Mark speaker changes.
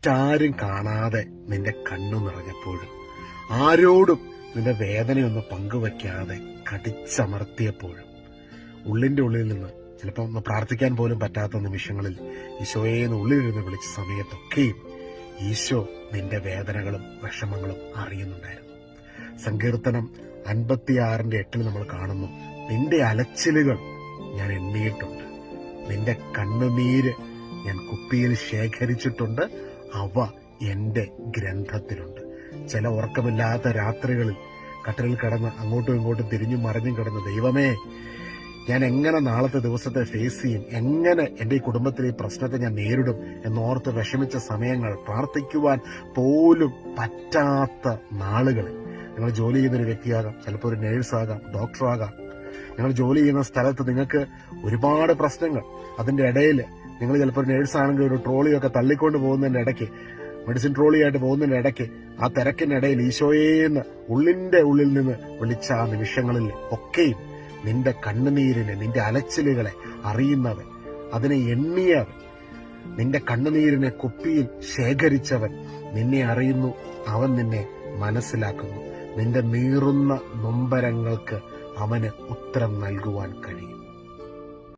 Speaker 1: മറ്റാരും കാണാതെ നിന്റെ കണ്ണു നിറഞ്ഞപ്പോഴും ആരോടും നിന്റെ വേദനയൊന്ന് പങ്കുവയ്ക്കാതെ കടിച്ചമർത്തിയപ്പോഴും ഉള്ളിന്റെ ഉള്ളിൽ നിന്ന് ചിലപ്പോൾ ഒന്ന് പ്രാർത്ഥിക്കാൻ പോലും പറ്റാത്ത നിമിഷങ്ങളിൽ ഈശോയെന്ന് ഉള്ളിലിരുന്ന് വിളിച്ച സമയത്തൊക്കെയും ഈശോ നിന്റെ വേദനകളും വിഷമങ്ങളും അറിയുന്നുണ്ടായിരുന്നു. സങ്കീർത്തനം 56:8 നമ്മൾ കാണുന്നു, നിന്റെ അലച്ചിലുകൾ ഞാൻ എണ്ണിയിട്ടുണ്ട്, നിന്റെ കണ്ണുനീര് ഞാൻ കുപ്പിയിൽ ശേഖരിച്ചിട്ടുണ്ട്, അവ എന്റെ ഗ്രന്ഥത്തിലുണ്ട്. ചില ഉറക്കമില്ലാത്ത രാത്രികളിൽ കട്ടിലിൽ കിടന്ന് അങ്ങോട്ടും ഇങ്ങോട്ടും തിരിഞ്ഞും മറിഞ്ഞും കിടന്ന്, ദൈവമേ ഞാൻ എങ്ങനെ നാളത്തെ ദിവസത്തെ ഫേസ് ചെയ്യും, എങ്ങനെ എൻ്റെ ഈ കുടുംബത്തിലെ ഈ പ്രശ്നത്തെ ഞാൻ നേരിടും എന്നോർത്ത് വിഷമിച്ച സമയങ്ങൾ, പ്രാർത്ഥിക്കുവാൻ പോലും പറ്റാത്ത നാളുകളിൽ, നിങ്ങൾ ജോലി ചെയ്യുന്നൊരു വ്യക്തിയാകാം, ചിലപ്പോൾ ഒരു നേഴ്സാകാം, ഡോക്ടറാകാം, നിങ്ങൾ ജോലി ചെയ്യുന്ന സ്ഥലത്ത് നിങ്ങൾക്ക് ഒരുപാട് പ്രശ്നങ്ങൾ, അതിന്റെ ഇടയിൽ നിങ്ങൾ ചിലപ്പോൾ നേഴ്സാണെങ്കിൽ ഒരു ട്രോളിയൊക്കെ തള്ളിക്കൊണ്ട് പോകുന്നതിന്റെ ഇടയ്ക്ക്, മെഡിസിൻ ട്രോളിയായിട്ട് പോകുന്നതിന്റെ ഇടയ്ക്ക്, ആ തിരക്കിനിടയിൽ ഈശോയേന്ന് ഉള്ളിന്റെ ഉള്ളിൽ നിന്ന് വിളിച്ച ആ നിമിഷങ്ങളിൽ ഒക്കെയും നിന്റെ കണ്ണുനീരിനെ, നിന്റെ അലച്ചിലുകളെ അറിയുന്നവൻ, അതിനെ എണ്ണിയവൻ, നിന്റെ കണ്ണുനീരിനെ കുപ്പിയിൽ ശേഖരിച്ചവൻ നിന്നെ അറിയുന്നു, അവൻ നിന്നെ മനസ്സിലാക്കുന്നു. നിന്റെ നീറുന്ന നൊമ്പരങ്ങൾക്ക് അവന് ഉത്തരം നൽകുവാൻ കഴിയും.